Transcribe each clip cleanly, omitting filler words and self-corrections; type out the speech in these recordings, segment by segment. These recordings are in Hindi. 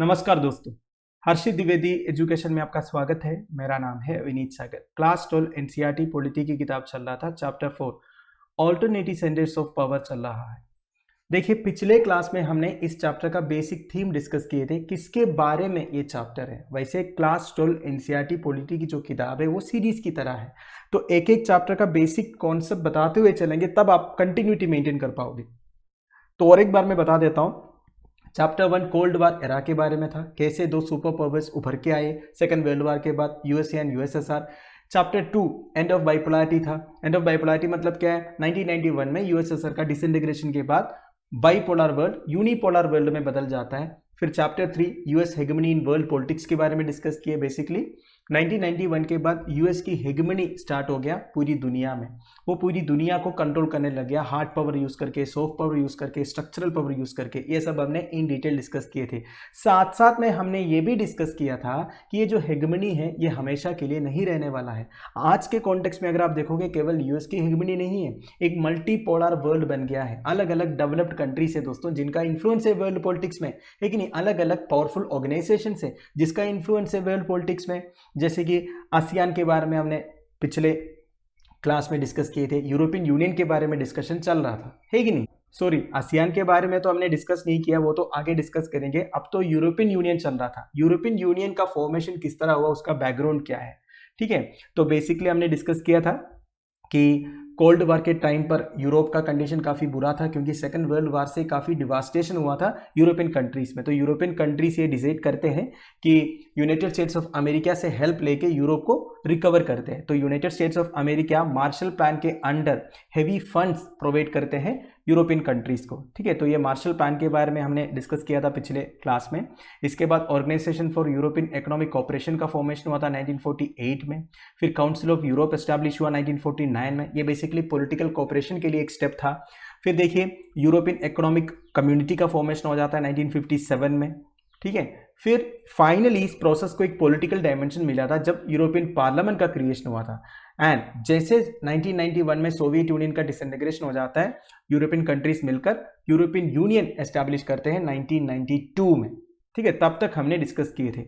नमस्कार दोस्तों, हर्षित द्विवेदी एजुकेशन में आपका स्वागत है। मेरा नाम है विनीत सागर। क्लास 12 एनसीईआरटी पॉलिटी की किताब चल रहा था, chapter 4 alternative centres of power चल रहा है। देखिए, पिछले क्लास में हमने इस चैप्टर का बेसिक थीम डिस्कस किए थे, किसके बारे में ये चैप्टर है। वैसे क्लास 12 एनसीईआरटी पॉलिटी की जो किताब है वो सीरीज की तरह है, तो एक एक चैप्टर का बेसिक कॉन्सेप्ट बताते हुए चलेंगे, तब आप कंटिन्यूटी मेंटेन कर पाओगे। तो और एक बार मैं बता देता हूँ। चैप्टर 1 कोल्ड वार एरा के बारे में था, कैसे दो सुपर पावर्स उभर के आए सेकेंड वर्ल्ड वार के बाद, USA and USSR. Chapter 2 end of bipolarity था। एंड ऑफ बाइपोलैरिटी मतलब क्या है, 1991 में यूएसएसआर का डिसइंटीग्रेशन के बाद बाइपोलर वर्ल्ड यूनिपोलर वर्ल्ड में बदल जाता है। फिर chapter 3 US hegemony in world politics के बारे में डिस्कस किए। बेसिकली 1991 के बाद यूएस की हेगमनी स्टार्ट हो गया पूरी दुनिया में। वो पूरी दुनिया को कंट्रोल करने लग गया, हार्ड पावर यूज करके, सॉफ्ट पावर यूज करके, स्ट्रक्चरल पावर यूज करके। ये सब हमने इन डिटेल डिस्कस किए थे। साथ साथ में हमने ये भी डिस्कस किया था कि ये जो हेगमनी है ये हमेशा के लिए नहीं रहने वाला है। आज के कॉन्टेक्स्ट में अगर आप देखोगे, केवल यूएस की हेगमनी नहीं है, एक मल्टीपोलर वर्ल्ड बन गया है। अलग अलग डेवलप्ड कंट्रीज है दोस्तों जिनका इन्फ्लुएंस है वर्ल्ड पॉलिटिक्स में, लेकिन अलग अलग पावरफुल ऑर्गेनाइजेशन है जिसका इन्फ्लुएंस है वर्ल्ड पॉलिटिक्स में। जैसे कि आसियान के बारे में हमने पिछले क्लास में डिस्कस किए थे, यूरोपियन यूनियन के बारे में डिस्कशन चल रहा था, है कि नहीं। सॉरी, आसियान के बारे में तो हमने डिस्कस नहीं किया, वो तो आगे डिस्कस करेंगे। अब तो यूरोपियन यूनियन चल रहा था। यूरोपियन यूनियन का फॉर्मेशन किस तरह हुआ, उसका बैकग्राउंड क्या है, ठीक है। तो बेसिकली हमने डिस्कस किया था कि कोल्ड वार के टाइम पर यूरोप का कंडीशन काफ़ी बुरा था, क्योंकि सेकंड वर्ल्ड वार से काफ़ी डिवास्टेशन हुआ था यूरोपियन कंट्रीज में। तो यूरोपियन कंट्रीज ये डिसाइड करते हैं कि यूनाइटेड स्टेट्स ऑफ अमेरिका से हेल्प लेके यूरोप को रिकवर करते हैं। तो United States of America Marshall plan के अंडर हेवी फंड्स प्रोवाइड करते हैं यूरोपियन कंट्रीज को, ठीक है। तो ये मार्शल प्लान के बारे में हमने डिस्कस किया था पिछले क्लास में। इसके बाद organisation for European economic cooperation का फॉर्मेशन हुआ था 1948 में। फिर काउंसिल ऑफ यूरोप एस्टैब्लिश हुआ 1949 में। ये बेसिकली पॉलिटिकल कोऑपरेशन के लिए एक स्टेप था। फिर देखिए, यूरोपियन इकोनॉमिक कम्युनिटी का फॉर्मेशन हो जाता है 1957 में, ठीक है। फिर फाइनली इस प्रोसेस को एक पॉलिटिकल डायमेंशन मिला था जब यूरोपियन पार्लियामेंट का क्रिएशन हुआ था। एंड जैसे 1991 में सोवियत यूनियन का डिसइंटीग्रेशन हो जाता है, यूरोपियन कंट्रीज मिलकर यूरोपियन यूनियन एस्टैब्लिश करते हैं 1992 में, ठीक है। तब तक हमने डिस्कस किए थे।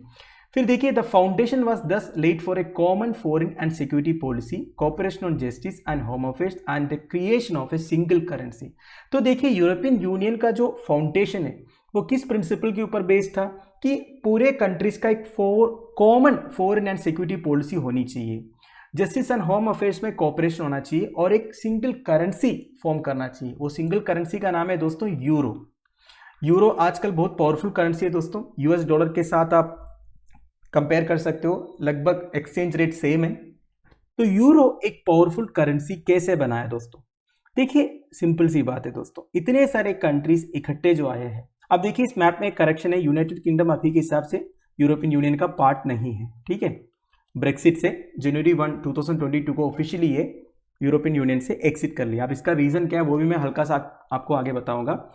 फिर देखिए, the foundation was thus laid for a common foreign and security policy, cooperation on justice and home affairs and the creation of a single currency. तो देखिए, यूरोपियन यूनियन का जो फाउंडेशन है वो किस प्रिंसिपल के ऊपर बेस्ड था कि पूरे कंट्रीज का एक common foreign and security policy होनी चाहिए, जस्टिस एंड होम अफेयर्स में कोऑपरेशन होना चाहिए, और एक सिंगल करेंसी फॉर्म करना चाहिए। वो सिंगल करेंसी का नाम है दोस्तों यूरो। यूरो आजकल बहुत पावरफुल करेंसी है दोस्तों। यूएस डॉलर के साथ आप कंपेयर कर सकते हो, लगभग एक्सचेंज रेट सेम है। तो यूरो एक पावरफुल करेंसी कैसे बना है दोस्तों? देखिए, सिंपल सी बात है दोस्तों, इतने सारे कंट्रीज इकट्ठे जो आए हैं। अब देखिए, इस मैप में एक करेक्शन है, यूनाइटेड किंगडम अभी के हिसाब से यूरोपियन यूनियन का पार्ट नहीं है, ठीक है। ब्रेक्सिट से जनवरी 1, 2022 को ऑफिशियली ये यूरोपियन यूनियन से एक्सिट कर लिया। अब इसका रीजन क्या है वो भी मैं हल्का सा आपको आगे बताऊंगा।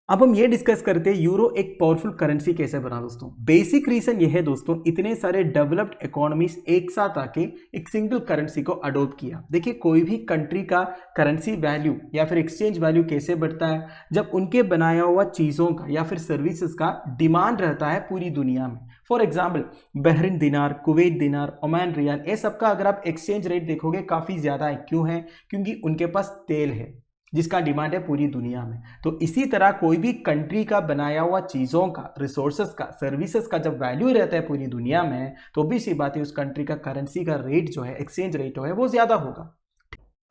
अब हम ये डिस्कस करते हैं यूरो एक पावरफुल करेंसी कैसे बना दोस्तों। बेसिक रीजन ये है दोस्तों, इतने सारे डेवलप्ड इकोनॉमीज एक साथ आके एक सिंगल करेंसी को अडॉप्ट किया। देखिए, कोई भी कंट्री का करेंसी वैल्यू या फिर एक्सचेंज वैल्यू कैसे बढ़ता है, जब उनके बनाया हुआ चीज़ों का या फिर सर्विसेज का डिमांड रहता है पूरी दुनिया में। फॉर एग्जाम्पल, बहरीन दिनार, कुवैत दिनार, ओमान रियाल, ये सबका अगर आप एक्सचेंज रेट देखोगे काफ़ी ज़्यादा है। क्यों है? क्योंकि उनके पास तेल है जिसका डिमांड है पूरी दुनिया में। तो इसी तरह कोई भी कंट्री का बनाया हुआ चीज़ों का, रिसोर्सेज का, सर्विसेज का जब वैल्यू रहता है पूरी दुनिया में, तो भी सी बात है उस कंट्री का करेंसी का रेट जो है, एक्सचेंज रेट है, वो ज़्यादा होगा।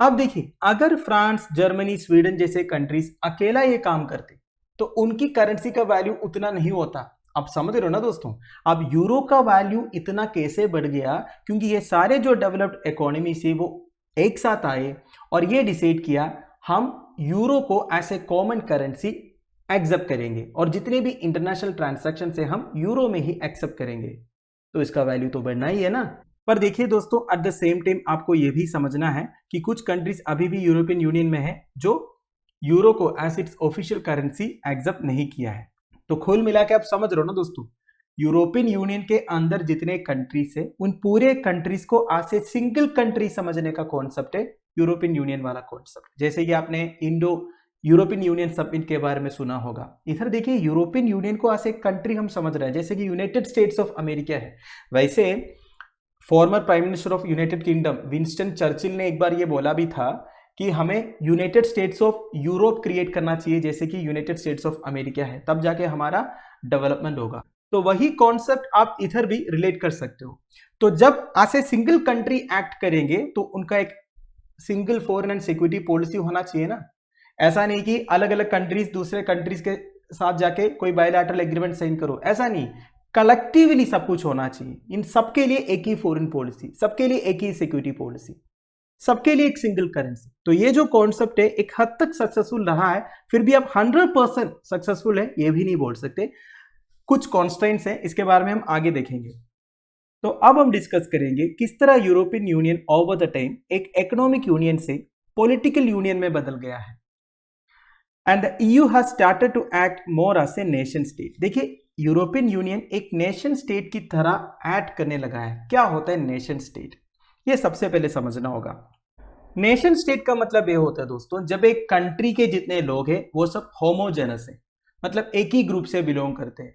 अब देखिए, अगर फ्रांस, जर्मनी, स्वीडन जैसे कंट्रीज अकेला ये काम करते तो उनकी करेंसी का वैल्यू उतना नहीं होता। आप समझ रहे हो ना दोस्तों। अब यूरो का वैल्यू इतना कैसे बढ़ गया? क्योंकि ये सारे जो डेवलप्ड इकोनॉमी से वो एक साथ आए और ये डिसाइड किया हम यूरो को as a common currency accept करेंगे, और जितने भी इंटरनेशनल ट्रांजैक्शन से हम यूरो में ही एक्सेप्ट करेंगे। तो इसका वैल्यू तो बढ़ना ही है ना। पर देखिए दोस्तों, एट द सेम टाइम आपको यह भी समझना है कि कुछ कंट्रीज अभी भी यूरोपियन यूनियन में है जो यूरो को as its official currency accept नहीं किया है। तो खोल मिला के आप समझ रहे हो ना दोस्तों, यूरोपियन यूनियन के अंदर जितने कंट्रीज है उन पूरे कंट्रीज को आज से सिंगल कंट्री समझने का कॉन्सेप्ट है यूरोपियन यूनियन वाला कॉन्सेप्ट। जैसे कि आपने इंडो यूरोपियन यूनियन समिट के बारे में सुना होगा। इधर देखिए यूरोपियन यूनियन को ऐसे एक कंट्री हम समझ रहे हैं जैसे कि यूनाइटेड स्टेट्स ऑफ अमेरिका है। वैसे former prime minister of United kingdom Winston Churchill ने एक बार ये बोला भी था कि हमें United States of Europe create करना चाहिए जैसे कि यूनाइटेड स्टेट्स ऑफ अमेरिका है, तब जाके हमारा डेवलपमेंट होगा। तो वही कॉन्सेप्ट आप इधर भी रिलेट कर सकते हो। तो जब ऐसे सिंगल कंट्री एक्ट करेंगे तो उनका एक single foreign and security policy होना चाहिए ना। ऐसा नहीं कि अलग अलग कंट्रीज दूसरे कंट्रीज के साथ जाके कोई बायलैटरल एग्रीमेंट साइन करो, ऐसा नहीं, कलेक्टिवली सब कुछ होना चाहिए। इन सबके लिए एक ही फॉरेन पॉलिसी, सबके लिए एक ही सिक्योरिटी पॉलिसी, सबके लिए एक सिंगल करेंसी। तो ये जो कॉन्सेप्ट है एक हद तक सक्सेसफुल रहा है, फिर भी आप 100% सक्सेसफुल है ये भी नहीं बोल सकते, कुछ कॉन्स्टेंट्स हैं, इसके बारे में हम आगे देखेंगे। तो अब हम डिस्कस करेंगे किस तरह European union over the time एक इकोनॉमिक यूनियन से पॉलिटिकल यूनियन में बदल गया है। And the EU has started to act more as a nation state। देखिए यूरोपियन यूनियन एक नेशन स्टेट की तरह एक्ट करने लगा है। क्या होता है नेशन स्टेट, ये सबसे पहले समझना होगा। नेशन स्टेट का मतलब ये होता है दोस्तों, जब एक कंट्री के जितने लोग हैं वो सब होमोजेनस है, मतलब एक ही ग्रुप से बिलोंग करते हैं।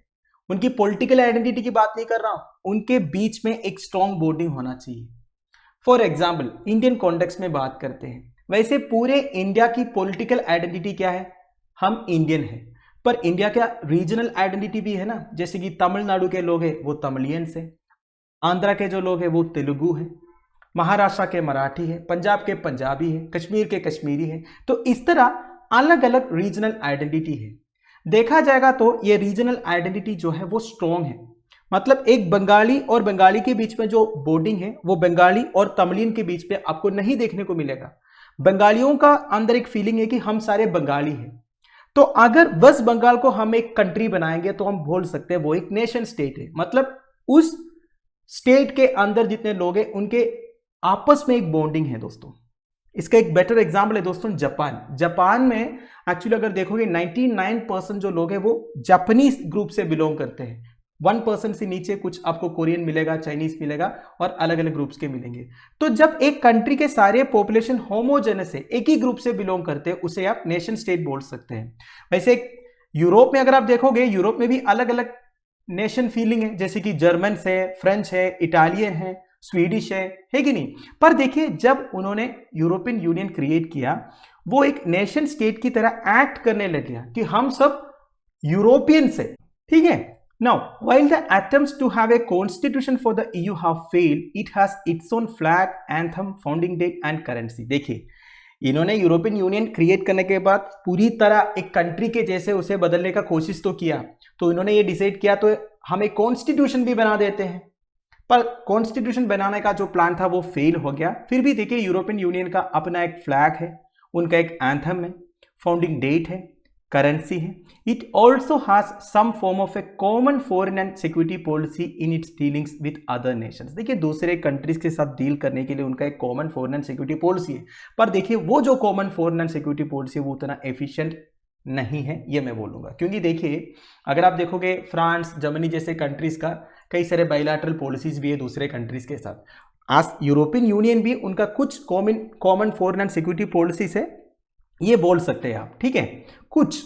उनकी पॉलिटिकल आइडेंटिटी की बात नहीं कर रहा हूं, उनके बीच में एक स्ट्रॉन्ग बॉन्डिंग होना चाहिए। फॉर एग्जाम्पल इंडियन कॉन्टेक्स्ट में बात करते हैं, वैसे पूरे इंडिया की पॉलिटिकल आइडेंटिटी क्या है, हम इंडियन हैं, पर इंडिया का रीजनल आइडेंटिटी भी है ना, जैसे कि तमिलनाडु के लोग हैं वो तमिलियंस हैं, आंध्रा के जो लोग हैं वो तेलुगु है, महाराष्ट्र के मराठी है, पंजाब के पंजाबी है, कश्मीर के कश्मीरी है। तो इस तरह अलग अलग रीजनल आइडेंटिटी है। देखा जाएगा तो ये रीजनल आइडेंटिटी जो है वो स्ट्रॉन्ग है, मतलब एक बंगाली और बंगाली के बीच में जो बॉन्डिंग है वो बंगाली और तमिलियन के बीच में आपको नहीं देखने को मिलेगा। बंगालियों का अंदर एक फीलिंग है कि हम सारे बंगाली हैं। तो अगर वेस्ट बंगाल को हम एक कंट्री बनाएंगे तो हम बोल सकते हैं वो एक नेशन स्टेट है, मतलब उस स्टेट के अंदर जितने लोग हैं उनके आपस में एक बॉन्डिंग है दोस्तों। इसका एक बेटर एग्जांपल है दोस्तों जापान। जापान में एक्चुअली अगर देखोगे 99% जो लोग हैं वो जापानीज ग्रुप से बिलोंग करते हैं। 1% से नीचे कुछ आपको कोरियन मिलेगा, चाइनीज मिलेगा और अलग अलग ग्रुप्स के मिलेंगे। तो जब एक कंट्री के सारे पॉपुलेशन होमोजेनस है, एक ही ग्रुप से बिलोंग करते हैं, उसे आप नेशन स्टेट बोल सकते हैं। वैसे यूरोप में अगर आप देखोगे, यूरोप में भी अलग अलग नेशन फीलिंग है, जैसे कि जर्मन है, फ्रेंच है, इटालियन है, स्वीडिश है कि नहीं। पर देखिए जब उन्होंने यूरोपियन यूनियन क्रिएट किया वो एक नेशन स्टेट की तरह एक्ट करने लग गया कि हम सब यूरोपियंस है, ठीक है। Now, while the attempts to have a constitution for the EU have failed, it has its own flag, anthem, founding date and currency। देखिए इन्होंने यूरोपियन यूनियन क्रिएट करने के बाद पूरी तरह एक कंट्री के जैसे उसे बदलने का कोशिश तो किया, तो इन्होंने ये डिसाइड किया तो हम एक कॉन्स्टिट्यूशन भी बना देते हैं, पर कॉन्स्टिट्यूशन बनाने का जो प्लान था वो फेल हो गया। फिर भी देखिए यूरोपियन यूनियन का अपना एक फ्लैग है, उनका एक एंथम है, फाउंडिंग डेट है, करेंसी है। It also has some form of a common foreign and security policy in its dealings with other nations. देखिए दूसरे कंट्रीज के साथ डील करने के लिए उनका एक common foreign and security policy है, पर देखिए वो जो common foreign and security policy है वो उतना एफिशिएंट नहीं है, ये मैं बोलूंगा। क्योंकि देखिए अगर आप देखोगे फ्रांस, जर्मनी जैसे कंट्रीज का कई सारे बायलैटरल पॉलिसीज भी है दूसरे कंट्रीज के साथ। आज यूरोपियन यूनियन भी उनका कुछ common foreign and security policies है, ये बोल सकते हैं आप, ठीक है। कुछ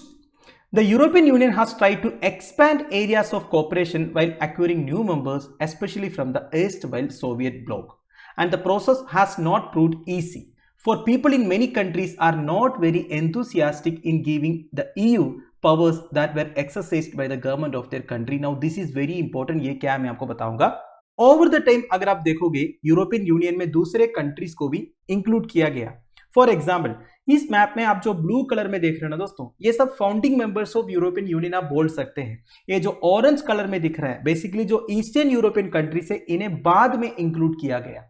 The European Union has tried to expand areas of cooperation while acquiring new members, especially from the erstwhile Soviet bloc. And the process has not proved easy. For people in many countries are not very enthusiastic in giving the EU powers that were exercised by the government of their country. Now this is very important. ये क्या मैं आपको बताऊंगा। Over the time अगर आप देखोगे यूरोपियन यूनियन में दूसरे कंट्रीज को भी इंक्लूड किया गया। फॉर एग्जाम्पल इस मैप में आप जो ब्लू कलर में देख रहे हो ना दोस्तों, ये सब founding members of European union आप बोल सकते हैं। ये जो ऑरेंज कलर में दिख रहा है बेसिकली जो ईस्टर्न यूरोपियन कंट्रीज है, इन्हें बाद में इंक्लूड किया गया।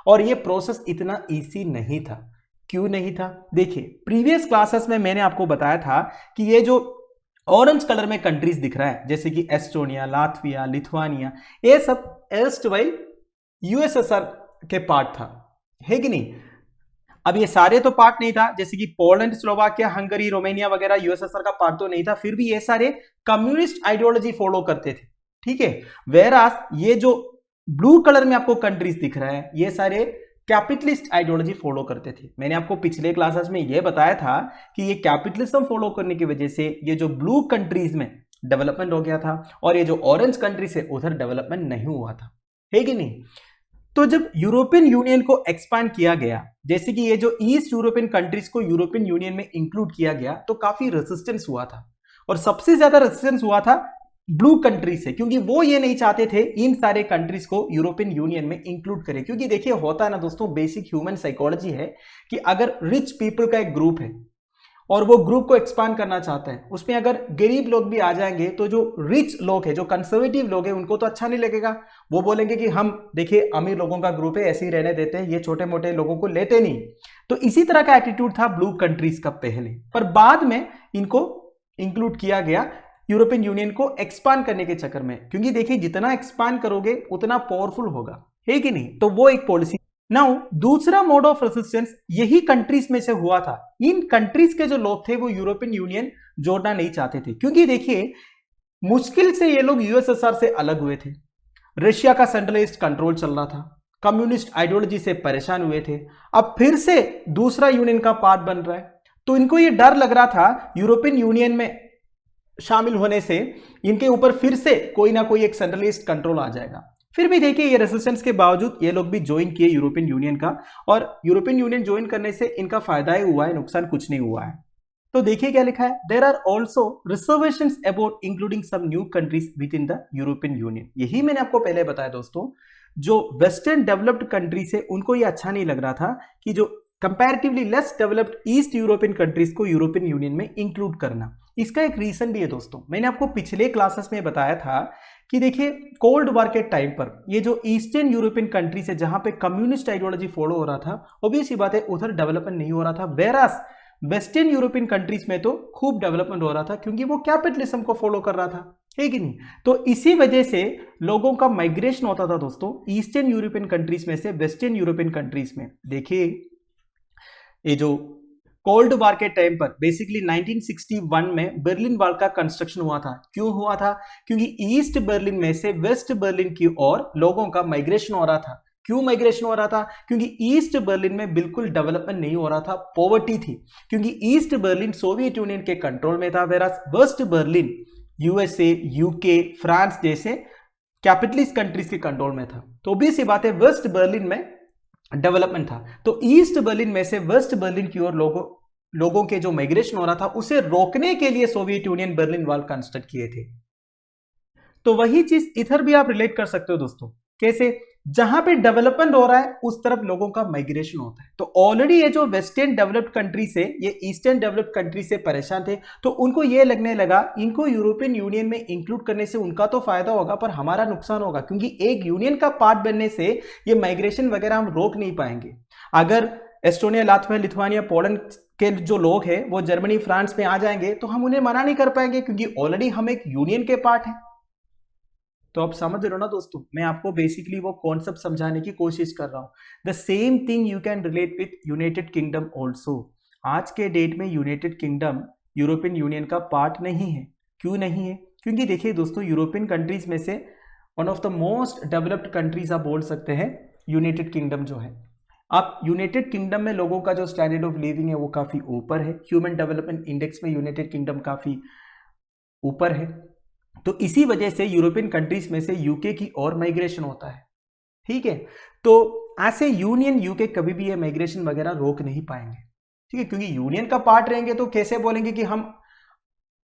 और ये प्रोसेस इतना ईजी नहीं था। क्यों नहीं था? देखिए प्रीवियस क्लासेस में मैंने आपको बताया था कि ये जो ऑरेंज कलर में कंट्रीज दिख रहा है जैसे कि एस्टोनिया, लातविया, लिथुआनिया, ये सब एर्स्टवाइल यूएसएसआर के पार्ट था, है कि नहीं। अब ये सारे तो पार्ट नहीं था, जैसे कि पोलैंड, स्लोवाकिया, हंगरी, रोमानिया वगैरह यूएसएसआर का पार्ट तो नहीं था, फिर भी ये सारे कम्युनिस्ट आइडियोलॉजी फॉलो करते थे, ठीक है। वेरास ये जो ब्लू कलर में आपको कंट्रीज दिख रहा है ये सारे कैपिटलिस्ट आइडियोलॉजी फॉलो करते थे। मैंने आपको पिछले क्लासेस में यह बताया था कि ये कैपिटलिज्म फॉलो करने की वजह से ये जो ब्लू कंट्रीज में डेवलपमेंट हो गया था और ये जो ऑरेंज कंट्रीज है उधर डेवलपमेंट नहीं हुआ था, है कि नहीं। तो जब यूरोपियन यूनियन को एक्सपांड किया गया, जैसे कि ये जो ईस्ट यूरोपियन कंट्रीज को यूरोपियन यूनियन में इंक्लूड किया गया, तो काफी रेजिस्टेंस हुआ था और सबसे ज्यादा रेजिस्टेंस हुआ था ब्लू कंट्री से, क्योंकि वो ये नहीं चाहते थे इन सारे कंट्रीज को यूरोपियन यूनियन में इंक्लूड करें। क्योंकि देखिए होता है ना दोस्तों, बेसिक ह्यूमन साइकोलॉजी है कि अगर रिच पीपल का एक ग्रुप है और वो ग्रुप को एक्सपांड करना चाहता है, उसमें अगर गरीब लोग भी आ जाएंगे तो जो रिच लोग हैं, जो कंजर्वेटिव लोग हैं, उनको तो अच्छा नहीं लगेगा। वो बोलेंगे कि हम देखिए अमीर लोगों का ग्रुप है, ऐसे ही रहने देते हैं, ये छोटे मोटे लोगों को लेते नहीं। तो इसी तरह का एटीट्यूड था ब्लू कंट्रीज का पहले, पर बाद में इनको इंक्लूड किया गया यूरोपियन यूनियन को एक्सपांड करने के चक्कर में। क्योंकि देखिए जितना एक्सपांड करोगे उतना पावरफुल होगा, है कि नहीं। तो वो एक पॉलिसी। नाउ दूसरा मोड ऑफ रेजिस्टेंस यही कंट्रीज में से हुआ था। इन कंट्रीज के जो लोग थे वो यूरोपियन यूनियन जोड़ना नहीं चाहते थे, क्योंकि देखिए मुश्किल से ये लोग यूएसएसआर से अलग हुए थे, रशिया का सेंट्रलिस्ट कंट्रोल चल रहा था, कम्युनिस्ट आइडियोलॉजी से परेशान हुए थे, अब फिर से दूसरा यूनियन का पार्ट बन रहा है। तो इनको ये डर लग रहा था यूरोपियन यूनियन में शामिल होने से इनके ऊपर फिर से कोई ना कोई एक सेंट्रलिस्ट कंट्रोल आ जाएगा। फिर भी देखिए ये रेजिस्टेंस के बावजूद ये लोग भी ज्वाइन किए यूरोपियन यूनियन का, और यूरोपियन यूनियन ज्वाइन करने से इनका फायदा ही हुआ है, नुकसान कुछ नहीं हुआ है। तो देखिए क्या लिखा है, there are also reservations about including some new countries within the European Union. यही मैंने आपको पहले बताया दोस्तों, जो वेस्टर्न डेवलप्ड कंट्रीज है उनको ये अच्छा नहीं लग रहा था कि जो comparatively less developed east European countries को यूरोपियन यूनियन में इंक्लूड करना। इसका एक रीजन भी है दोस्तों, मैंने आपको पिछले क्लासेस में बताया था कि देखिए कोल्ड वॉर के टाइम पर ये जो ईस्टर्न यूरोपियन कंट्रीज है जहां पे कम्युनिस्ट आइडियोलॉजी फॉलो हो रहा था, ऑब्वियस सी बात है उधर डेवलपमेंट नहीं हो रहा था, वेरास वेस्टर्न यूरोपियन कंट्रीज में तो खूब डेवलपमेंट हो रहा था, क्योंकि वो कैपिटलिज्म को फॉलो कर रहा था, है कि नहीं। तो इसी वजह से लोगों का माइग्रेशन होता था दोस्तों ईस्टर्न यूरोपियन कंट्रीज में से वेस्टर्न यूरोपियन कंट्रीज में। देखिए ये जो कोल्ड वॉर के टाइम पर बेसिकली 1961 में बर्लिन वॉल का कंस्ट्रक्शन हुआ था। क्यों हुआ था? क्योंकि ईस्ट बर्लिन में से वेस्ट बर्लिन की ओर लोगों का माइग्रेशन हो रहा था। क्यों माइग्रेशन हो रहा था? क्योंकि ईस्ट बर्लिन में बिल्कुल डेवलपमेंट नहीं हो रहा था, पॉवर्टी थी, क्योंकि ईस्ट बर्लिन सोवियत यूनियन के कंट्रोल में था, whereas West Berlin USA, UK, France जैसे कैपिटलिस्ट कंट्रीज के कंट्रोल में था। तो भी सी बात है वेस्ट बर्लिन में डेवलपमेंट था। तो ईस्ट बर्लिन में से वेस्ट बर्लिन की ओर लोगों के जो माइग्रेशन हो रहा था उसे रोकने के लिए Soviet union Berlin wall construct किए थे। तो वही चीज इधर भी आप रिलेट कर सकते हो दोस्तों। कैसे? जहां पे डेवलपमेंट हो रहा है उस तरफ लोगों का माइग्रेशन होता है। तो ऑलरेडी ये जो वेस्टर्न डेवलप्ड कंट्री से ये ईस्टर्न डेवलप्ड कंट्री से परेशान थे, तो उनको ये लगने लगा इनको यूरोपियन यूनियन में इंक्लूड करने से उनका तो फायदा होगा पर हमारा नुकसान होगा, क्योंकि एक यूनियन का पार्ट बनने से ये माइग्रेशन वगैरह हम रोक नहीं पाएंगे। अगर एस्टोनिया, लातविया, लिथुआनिया, पोलैंड के जो लोग हैं वो जर्मनी, फ्रांस में आ जाएंगे तो हम उन्हें मना नहीं कर पाएंगे, क्योंकि ऑलरेडी हम एक यूनियन के पार्ट हैं। तो आप समझ रहे हो ना दोस्तों, मैं आपको बेसिकली वो कॉन्सेप्ट समझाने की कोशिश कर रहा हूं। The same thing you can relate with United kingdom also. आज के डेट में यूनाइटेड किंगडम यूरोपियन यूनियन का पार्ट नहीं है। क्यों नहीं है? क्योंकि देखिए दोस्तों यूरोपियन कंट्रीज में से one of the most developed countries आप बोल सकते हैं यूनाइटेड किंगडम जो है। आप यूनाइटेड किंगडम में लोगों का जो स्टैंडर्ड ऑफ लिविंग है वो काफी ऊपर है। ह्यूमन डेवलपमेंट इंडेक्स में यूनाइटेड किंगडम काफी ऊपर है। तो इसी वजह से यूरोपियन कंट्रीज में से यूके की ओर माइग्रेशन होता है, ठीक है। तो ऐसे यूनियन यूके कभी भी ये माइग्रेशन वगैरह रोक नहीं पाएंगे, ठीक है, क्योंकि यूनियन का पार्ट रहेंगे तो कैसे बोलेंगे कि हम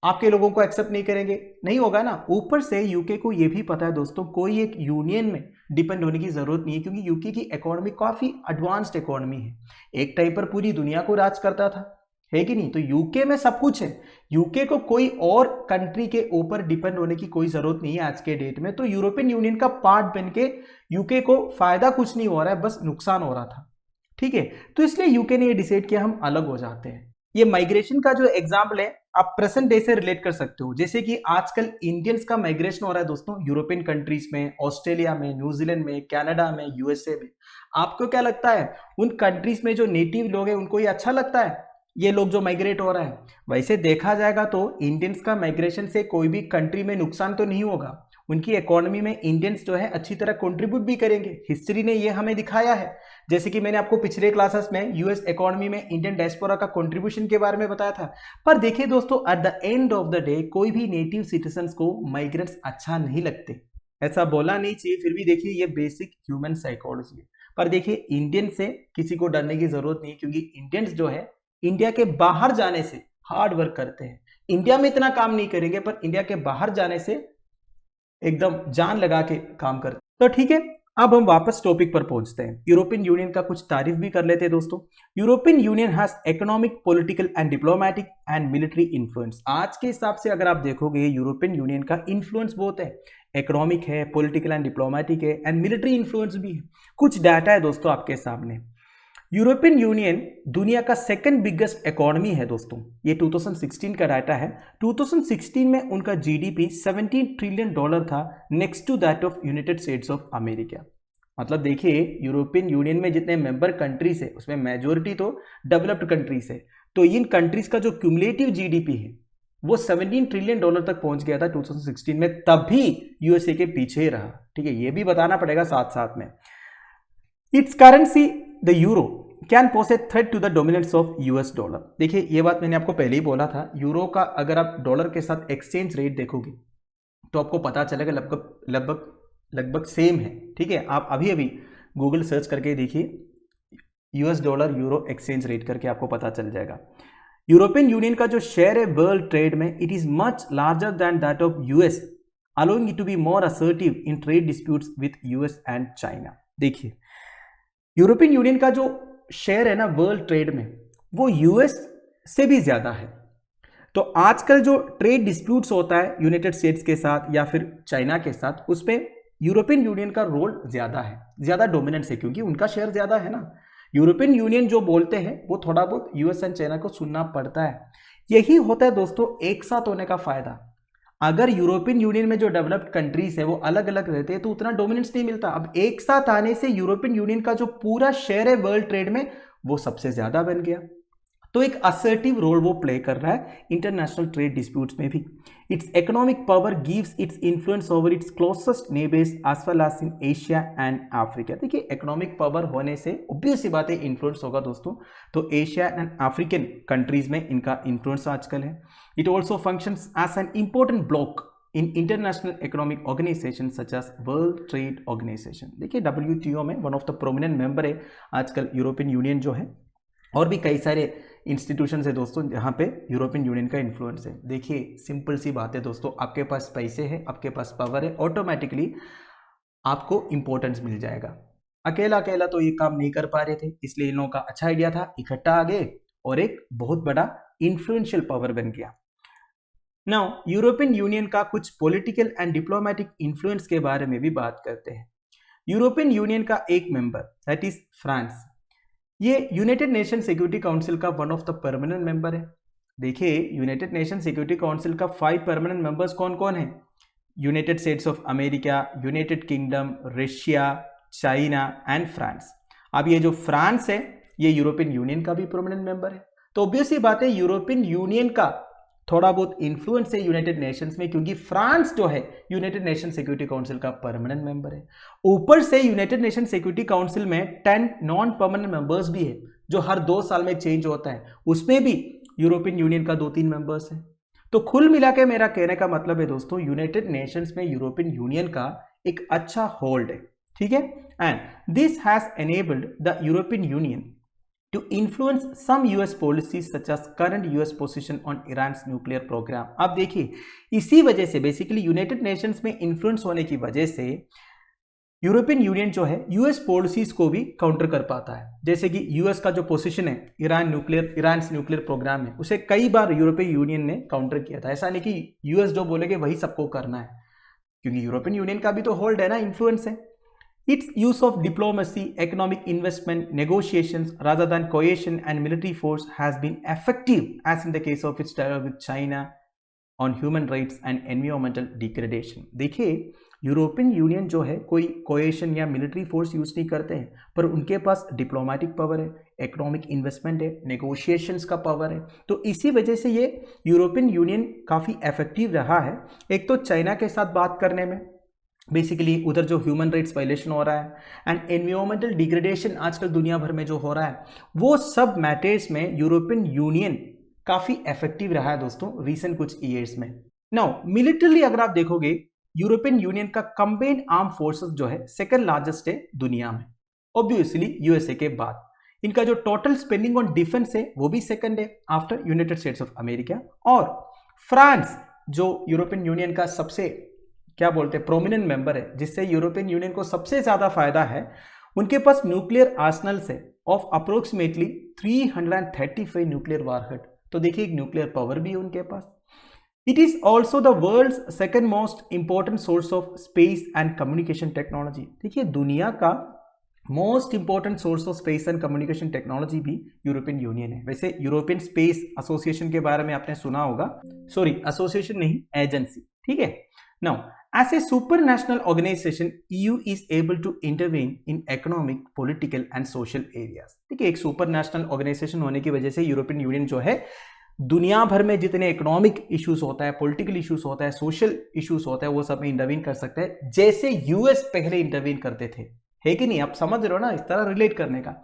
आपके लोगों को एक्सेप्ट नहीं करेंगे, नहीं होगा ना। ऊपर से यूके को ये भी पता है दोस्तों कोई एक यूनियन में डिपेंड होने की जरूरत नहीं है, क्योंकि यूके की इकोनॉमी काफी एडवांस्ड इकोनॉमी है, एक टाइम पर पूरी दुनिया को राज करता था, है कि नहीं। तो यूके में सब कुछ है, यूके को कोई और कंट्री के ऊपर डिपेंड होने की कोई जरूरत नहीं है आज के डेट में। तो यूरोपियन यूनियन का पार्ट बन के यूके को फायदा कुछ नहीं हो रहा है, बस नुकसान हो रहा था, ठीक है। तो इसलिए यूके ने ये डिसाइड किया हम अलग हो जाते हैं। ये माइग्रेशन का जो एग्जाम्पल है आप प्रेजेंट डे से रिलेट कर सकते हो, जैसे कि आजकल इंडियंस का माइग्रेशन हो रहा है दोस्तों यूरोपियन कंट्रीज में, ऑस्ट्रेलिया में, न्यूजीलैंड में, कनाडा में, यूएसए में। आपको क्या लगता है उन कंट्रीज में जो नेटिव लोग हैं उनको ये अच्छा लगता है ये लोग जो माइग्रेट हो रहा है? वैसे देखा जाएगा तो इंडियंस का माइग्रेशन से कोई भी कंट्री में नुकसान तो नहीं होगा, उनकी इकोनॉमी में इंडियंस जो है अच्छी तरह कंट्रीब्यूट भी करेंगे। हिस्ट्री ने ये हमें दिखाया है, जैसे कि मैंने आपको पिछले क्लासेस में यूएस इकोनॉमी में इंडियन डायस्पोरा का कंट्रीब्यूशन के बारे में बताया था। पर देखिए दोस्तों, at the end of the day कोई भी नेटिव सिटीजन्स को माइग्रेंट्स अच्छा नहीं लगते, ऐसा बोला नहीं चाहिए। फिर भी देखिए ये बेसिक ह्यूमन साइकोलॉजी है। पर देखिए इंडियन से किसी को डरने की जरूरत नहीं, क्योंकि इंडियंस जो है इंडिया के बाहर जाने से हार्ड वर्क करते हैं। इंडिया में इतना काम नहीं करेंगे, पर इंडिया के बाहर जाने से एकदम जान लगा के काम करते हैं। तो ठीक है, अब हम वापस टॉपिक पर पहुंचते हैं। यूरोपियन यूनियन का कुछ तारीफ भी कर लेते हैं दोस्तों। European union has economic, political and diplomatic and military influence. आज के हिसाब से अगर आप देखोगे यूरोपियन यूनियन का इन्फ्लुएंस बहुत है, इकोनॉमिक है, पॉलिटिकल एंड डिप्लोमेटिक है, एंड मिलिट्री इन्फ्लुएंस भी है। कुछ डाटा है दोस्तों आपके सामने। यूरोपियन यूनियन दुनिया का सेकंड बिगेस्ट इकोनॉमी है दोस्तों, ये 2016 का डाटा है। 2016 में उनका जीडीपी $17 ट्रिलियन था, next to that of United States of America. मतलब देखिए यूरोपियन यूनियन में जितने मेंबर कंट्रीज है उसमें मेजोरिटी तो डेवलप्ड कंट्रीज है, तो इन कंट्रीज का जो क्यूमुलेटिव जीडीपी है वो $17 ट्रिलियन तक पहुंच गया था 2016 में, तब भी यूएसए के पीछे ही रहा। ठीक है, ये भी बताना पड़ेगा साथ साथ में। Its currency the euro can pose a threat to the dominance of US dollar. देखिए ये बात मैंने आपको पहले ही बोला था, यूरो का अगर आप डॉलर के साथ एक्सचेंज रेट देखोगे तो आपको पता चलेगा लगभग सेम है। ठीक है, आप अभी गूगल सर्च करके देखिए US dollar euro exchange rate करके आपको पता चल जाएगा। यूरोपियन यूनियन का जो शेयर है वर्ल्ड ट्रेड में, it is much larger than that of US, allowing it to be more assertive in trade disputes with US and China. देखिए यूरोपियन यूनियन का जो शेयर है ना वर्ल्ड ट्रेड में, वो यूएस से भी ज्यादा है। तो आजकल जो ट्रेड डिस्प्यूट्स होता है यूनाइटेड स्टेट्स के साथ या फिर चाइना के साथ, उसमें यूरोपियन यूनियन का रोल ज्यादा है, ज्यादा डोमिनेंस है, क्योंकि उनका शेयर ज्यादा है ना। यूरोपियन यूनियन जो बोलते हैं वो थोड़ा बहुत यूएस एंड चाइना को सुनना पड़ता है। यही होता है दोस्तों एक साथ होने का फायदा। अगर यूरोपियन यूनियन में जो डेवलप्ड कंट्रीज है वो अलग अलग रहते हैं तो उतना डोमिनेंस नहीं मिलता। अब एक साथ आने से यूरोपियन यूनियन का जो पूरा शेयर है वर्ल्ड ट्रेड में वो सबसे ज्यादा बन गया, तो एक असर्टिव रोल वो प्ले कर रहा है इंटरनेशनल ट्रेड डिस्प्यूट्स में भी। Its economic power gives its influence over its closest neighbours as well as in Asia and Africa. देखिए इकोनॉमिक पावर होने से ऑब्वियस सी बात है इन्फ्लुएंस होगा दोस्तों, तो एशिया एंड अफ्रीकन कंट्रीज में इनका इन्फ्लुएंस आजकल है। It also functions as an important bloc in international economic organisation such as World Trade Organisation. देखिए WTO में one of the prominent member है आजकल यूरोपियन यूनियन जो है, और भी कई सारे इंस्टीट्यूशन है दोस्तों जहाँ पे यूरोपियन यूनियन का इन्फ्लुएंस है। देखिए सिंपल सी बात है दोस्तों, आपके पास पैसे है, आपके पास पावर है, ऑटोमेटिकली आपको इंपॉर्टेंस मिल जाएगा। अकेला अकेला तो ये काम नहीं कर पा रहे थे, इसलिए इन लोगों का अच्छा आइडिया था, इकट्ठा आ गए और एक बहुत बड़ा इन्फ्लुएंशियल पावर बन गया। नाउ यूरोपियन यूनियन का कुछ पॉलिटिकल एंड डिप्लोमेटिक इन्फ्लुएंस के बारे में भी बात करते हैं। यूरोपियन यूनियन का एक मेंबर दैट इज फ्रांस, ये यूनाइटेड नेशन सिक्योरिटी काउंसिल का one of the permanent member है। देखिए यूनाइटेड नेशन सिक्योरिटी काउंसिल का 5 परमानेंट मेंबर्स कौन कौन है? United States of America, United kingdom, Russia, China and France. अब ये जो फ्रांस है ये यूरोपियन यूनियन का भी परमानेंट मेंबर है, तो ऑब्वियस ही बात है यूरोपियन यूनियन का थोड़ा बहुत इन्फ्लुएंस है यूनाइटेड नेशंस में, क्योंकि फ्रांस जो है यूनाइटेड नेशन सिक्योरिटी काउंसिल का परमानेंट मेंबर है। ऊपर से यूनाइटेड नेशन सिक्योरिटी काउंसिल में 10 नॉन परमानेंट मेंबर्स भी है जो हर 2 साल में चेंज होता है, उसमें भी यूरोपियन यूनियन का 2-3 मेंबर्स है। तो कुल मिला के मेरा कहने का मतलब है दोस्तों, यूनाइटेड नेशंस में यूरोपियन यूनियन का एक अच्छा होल्ड है। ठीक है, and this has enabled the European union to influence some US policies such as current US position on Iran's nuclear program। अब देखिए इसी वजह से बेसिकली यूनाइटेड नेशंस में इन्फ्लुएंस होने की वजह से यूरोपियन यूनियन जो है यूएस पॉलिसीज को भी काउंटर कर पाता है। जैसे कि यूएस का जो पोजीशन है ईरान न्यूक्लियर प्रोग्राम है, उसे कई बार यूरोपियन यूनियन ने काउंटर किया था। ऐसा नहीं कि यूएस जो बोलेगे वही सबको करना है, क्योंकि यूरोपियन यूनियन का भी तो होल्ड है ना, इन्फ्लुएंस है। Its use of diplomacy, economic investment, negotiations rather than coercion and military force has been effective, as in the case of its dialogue with China on human rights and environmental degradation। देखिए यूरोपियन यूनियन जो है कोई कोएशन या मिलिट्री फोर्स यूज नहीं करते हैं, पर उनके पास डिप्लोमेटिक पावर है, इकोनॉमिक इन्वेस्टमेंट है, नेगोशिएशंस का पावर है। तो इसी वजह से ये यूरोपियन यूनियन काफ़ी इफेक्टिव रहा है। एक तो चाइना के साथ बात करने में, बेसिकली उधर जो ह्यूमन राइट्स वायलेशन हो रहा है एंड एनवायरमेंटल डिग्रेडेशन आजकल दुनिया भर में जो हो रहा है, वो सब मैटर्स में यूरोपियन यूनियन काफी इफेक्टिव रहा है दोस्तों रिसेंट कुछ ईयर्स में। नाउ मिलिटरी अगर आप देखोगे, यूरोपियन यूनियन का कंबाइंड आर्म फोर्सेस जो है सेकंड लार्जेस्ट है दुनिया में, ऑब्वियसली यूएसए के बाद। इनका जो टोटल स्पेंडिंग ऑन डिफेंस है वो भी सेकंड है after United States of America. और फ्रांस जो यूरोपियन यूनियन का सबसे क्या बोलते हैं प्रोमिनेंट मेंबर है, जिससे यूरोपियन यूनियन को सबसे ज्यादा फायदा है, उनके पास न्यूक्लियर आर्सनल्स है ऑफ अप्रोक्सीमेटली 335 न्यूक्लियर वारहेड। तो देखिए एक न्यूक्लियर पावर भी है उनके पास। It is also the world second most important source of space and communication technology. देखिए दुनिया का most important source of space and communication technology भी यूरोपियन यूनियन है। वैसे यूरोपियन स्पेस एसोसिएशन के बारे में आपने सुना होगा, सॉरी एसोसिएशन नहीं, एजेंसी, ठीक है। Now as a supranational organization, EU is able to intervene in economic, political and social areas। देखिए एक सुपर नेशनल ऑर्गेनाइजेशन होने की वजह से यूरोपियन यूनियन जो है दुनिया भर में जितने इकोनॉमिक इश्यूज होता है, पॉलिटिकल इश्यूज होता है, सोशल इश्यूज होता है, वो सब में इंटरवीन कर सकता है, जैसे यूएस पहले इंटरवीन करते थे, है कि नहीं? आप समझ रहे हो ना, इस तरह रिलेट करने का।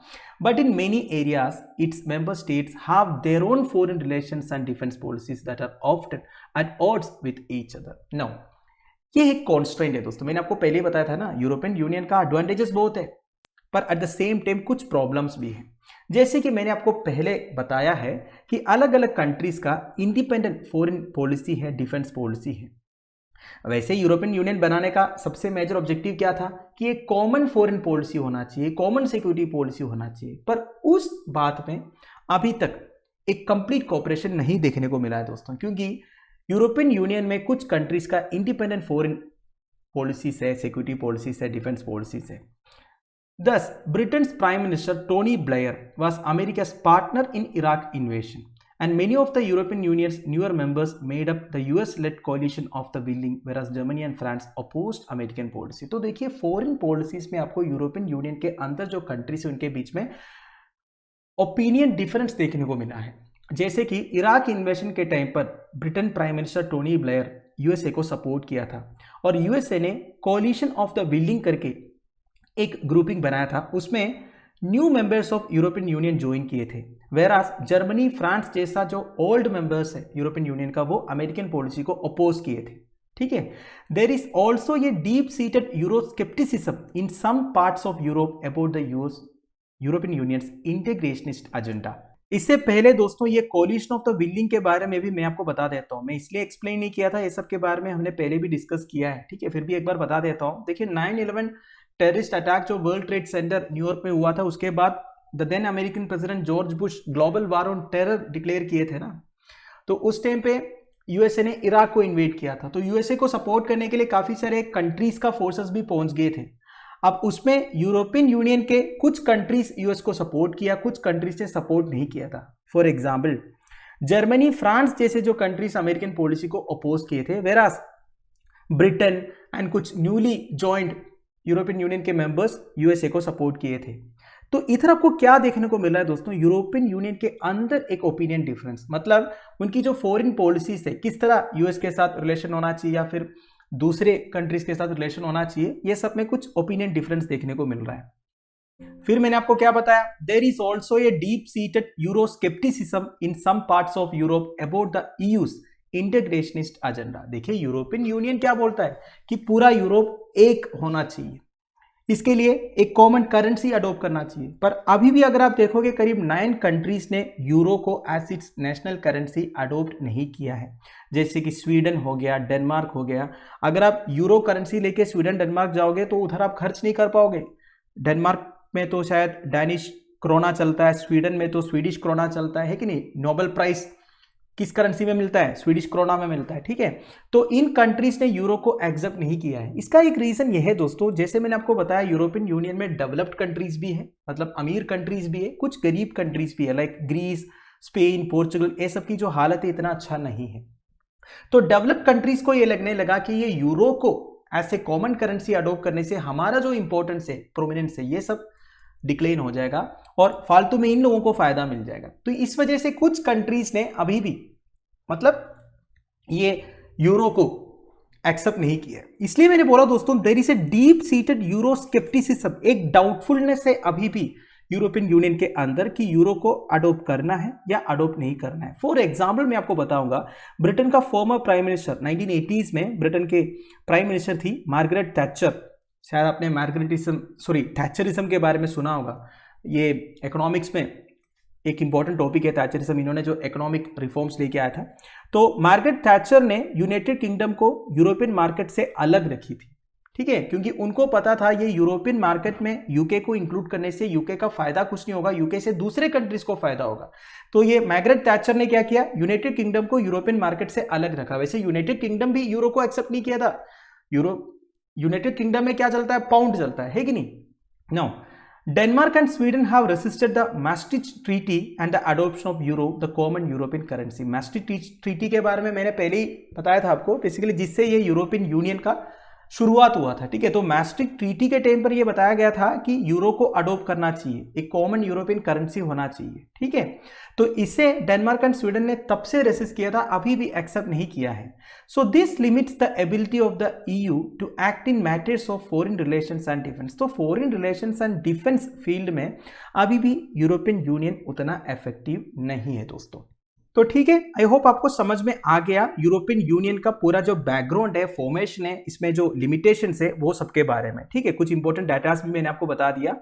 But in many areas its member states have their own foreign relations and defence policies that are often at odds with each other. Now ये एक कॉन्स्ट्रेंट है दोस्तों, मैंने आपको पहले ही बताया था ना, यूरोपियन यूनियन का एडवांटेजेस बहुत है पर एट द सेम टाइम कुछ प्रॉब्लम्स भी हैं। जैसे कि मैंने आपको पहले बताया है कि अलग अलग कंट्रीज का इंडिपेंडेंट फॉरेन पॉलिसी है, डिफेंस पॉलिसी है। वैसे यूरोपियन यूनियन बनाने का सबसे मेजर ऑब्जेक्टिव क्या था कि एक कॉमन फॉरेन पॉलिसी होना चाहिए, कॉमन सिक्योरिटी पॉलिसी होना चाहिए, पर उस बात में अभी तक एक कंप्लीट कोऑपरेशन नहीं देखने को मिला है दोस्तों, क्योंकि यूरोपियन यूनियन में कुछ कंट्रीज का इंडिपेंडेंट फॉरेन पॉलिसीज है, सिक्योरिटी पॉलिसीज है, डिफेंस पॉलिसीज है। Thus, Britain's Prime Minister Tony Blair was America's partner in Iraq invasion, and many of the European Union's newer members made up the US-led coalition of the willing, whereas Germany and France opposed American policy। तो देखिए फॉरेन पॉलिसीज में आपको यूरोपियन यूनियन के अंदर जो कंट्रीज है उनके बीच में ओपिनियन डिफरेंस देखने को मिला है। जैसे कि इराक इन्वेशन के टाइम पर Britain prime minister Tony Blair USA को सपोर्ट किया था और यूएसए ने कोलिशन ऑफ द विलिंग करके एक ग्रुपिंग बनाया था, उसमें new members of European union join किए थे। वेरास जर्मनी, फ्रांस जैसा जो ओल्ड मेंबर्स है यूरोपियन यूनियन का, वो अमेरिकन पॉलिसी को अपोज किए थे, ठीक है। देयर इज ऑल्सो ये deep seated Euroscepticism in some parts of Europe about the European Union's integrationist agenda. इससे पहले दोस्तों ये कोलिशन ऑफ द विलिंग के बारे में भी मैं आपको बता देता हूं, मैं इसलिए एक्सप्लेन नहीं किया था, ये सब के बारे में हमने पहले भी डिस्कस किया है, ठीक है, फिर भी एक बार बता देता हूं। देखिए 9/11 टेररिस्ट अटैक जो वर्ल्ड ट्रेड सेंटर न्यूयॉर्क में हुआ था, उसके बाद the then American president George Bush global war on terror declare किए थे ना, तो उस टाइम पे यूएसए ने इराक को इन्वेड किया था। तो यूएसए को सपोर्ट करने के लिए काफी सारे कंट्रीज का फोर्सेस भी पहुंच गए थे। अब उसमें यूरोपियन यूनियन के कुछ कंट्रीज यूएस को सपोर्ट किया, कुछ कंट्रीज ने सपोर्ट नहीं किया था। फॉर एग्जाम्पल जर्मनी, फ्रांस जैसे जो कंट्रीज अमेरिकन पॉलिसी को अपोज किए थे, वेरास ब्रिटेन एंड कुछ न्यूली ज्वाइंट यूरोपियन यूनियन के मेंबर्स यूएसए को सपोर्ट किए थे। तो इधर आपको क्या देखने को मिल रहा है दोस्तों, यूरोपियन यूनियन के अंदर एक ओपिनियन डिफरेंस, मतलब उनकी जो फॉरेन पॉलिसीज है, किस तरह यूएस के साथ रिलेशन होना चाहिए या फिर दूसरे कंट्रीज के साथ रिलेशन होना चाहिए, ये सब में कुछ ओपिनियन डिफरेंस देखने को मिल रहा है। फिर मैंने आपको क्या बताया, there is also a deep seated Euroscepticism in some parts of Europe about the EU's integrationist agenda. देखिए यूरोपियन यूनियन क्या बोलता है कि पूरा यूरोप एक होना चाहिए, इसके लिए एक कॉमन करेंसी अडॉप्ट करना चाहिए, पर अभी भी अगर आप देखोगे करीब 9 कंट्रीज ने यूरो को as its national currency adopt नहीं किया है, जैसे कि स्वीडन हो गया, डेनमार्क हो गया। अगर आप यूरो करेंसी लेके स्वीडन डेनमार्क जाओगे तो उधर आप खर्च नहीं कर पाओगे। डेनमार्क में तो शायद डैनिश क्रोना चलता है, स्वीडन में तो स्वीडिश क्रोना चलता है कि नहीं। नोबेल प्राइज किस करेंसी में मिलता है, स्वीडिश क्रोना में मिलता है, ठीक है। तो इन कंट्रीज ने यूरो को एक्सेप्ट नहीं किया है। इसका एक रीजन यह है दोस्तों, जैसे मैंने आपको बताया यूरोपियन यूनियन में डेवलप्ड कंट्रीज भी है, मतलब अमीर कंट्रीज भी है, कुछ गरीब कंट्रीज भी है, लाइक ग्रीस, स्पेन, पोर्चुगल, ये सब की जो हालत है इतना अच्छा नहीं है। तो डेवलप्ड कंट्रीज को ये लगने लगा कि ये यूरो को ऐसे कॉमन करेंसी अडॉप्ट करने से हमारा जो इंपॉर्टेंस है, प्रोमिनेंस है, ये सब डिक्लाइन हो जाएगा और फालतू में इन लोगों को फायदा मिल जाएगा। तो इस वजह से कुछ कंट्रीज ने अभी भी मतलब ये यूरो को एक्सेप्ट नहीं किया। इसलिए मैंने बोला दोस्तों, there is a deep seated euro scepticism, एक डाउटफुलनेस है अभी भी यूरोपियन यूनियन के अंदर कि यूरो को अडोप्ट करना है या अडोप्ट नहीं करना है। फॉर एग्जाम्पल मैं आपको बताऊंगा, ब्रिटेन का फॉर्मर प्राइम मिनिस्टर 1980s में ब्रिटेन के प्राइम मिनिस्टर थी मार्गरेट थैचर। शायद आपने थैचरिज्म के बारे में सुना होगा। ये इकोनॉमिक्स में एक इंपॉर्टेंट टॉपिक है थैचरिज्म, इन्होंने जो इकोनॉमिक रिफॉर्म्स लेके आया था। तो मार्गरेट थैचर ने यूनाइटेड किंगडम को यूरोपियन मार्केट से अलग रखी थी, ठीक है, क्योंकि उनको पता था ये यूरोपियन मार्केट में यूके को इंक्लूड करने से यूके का फायदा कुछ नहीं होगा, यूके से दूसरे कंट्रीज को फायदा होगा। तो ये मार्गरेट थैचर ने क्या किया, यूनाइटेड किंगडम को यूरोपियन मार्केट से अलग रखा। वैसे यूनाइटेड किंगडम भी यूरो को एक्सेप्ट नहीं किया था। यूनाइटेड किंगडम में क्या चलता है, पाउंड चलता है कि नहीं। No, Denmark and Sweden have resisted the Maastricht Treaty and the adoption of euro, the common European currency. Maastricht Treaty के बारे में मैंने पहले ही बताया था आपको, बेसिकली जिससे ये यूरोपियन यूनियन का शुरुआत हुआ था, ठीक है। तो मैस्ट्रिक्ट ट्रीटी के टाइम पर यह बताया गया था कि यूरो को अडॉप्ट करना चाहिए, एक कॉमन यूरोपियन करेंसी होना चाहिए, ठीक है। तो इसे डेनमार्क एंड स्वीडन ने तब से रेसिस्ट किया था, अभी भी एक्सेप्ट नहीं किया है। So this limits the ability of the EU to act in matters of foreign relations and defence. तो foreign relations and defence field में अभी भी यूरोपियन यूनियन उतना इफेक्टिव नहीं है दोस्तों। तो ठीक है, आई होप आपको समझ में आ गया यूरोपियन यूनियन का पूरा जो बैकग्राउंड है, फॉर्मेशन है, इसमें जो लिमिटेशंस है वो सबके बारे में, ठीक है। कुछ इंपॉर्टेंट डाटास भी मैंने आपको बता दिया।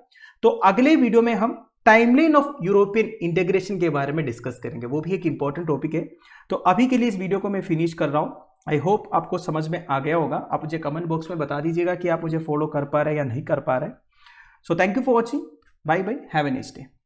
तो अगले वीडियो में हम टाइमलाइन ऑफ यूरोपियन इंटीग्रेशन के बारे में डिस्कस करेंगे, वो भी एक इंपॉर्टेंट टॉपिक है। तो अभी के लिए इस वीडियो को मैं फिनिश कर रहा हूं। आई होप आपको समझ में आ गया होगा। आप मुझे कमेंट बॉक्स में बता दीजिएगा कि आप मुझे फॉलो कर पा रहे हैं या नहीं कर पा रहे। So thank you for watching, bye bye, have a nice day.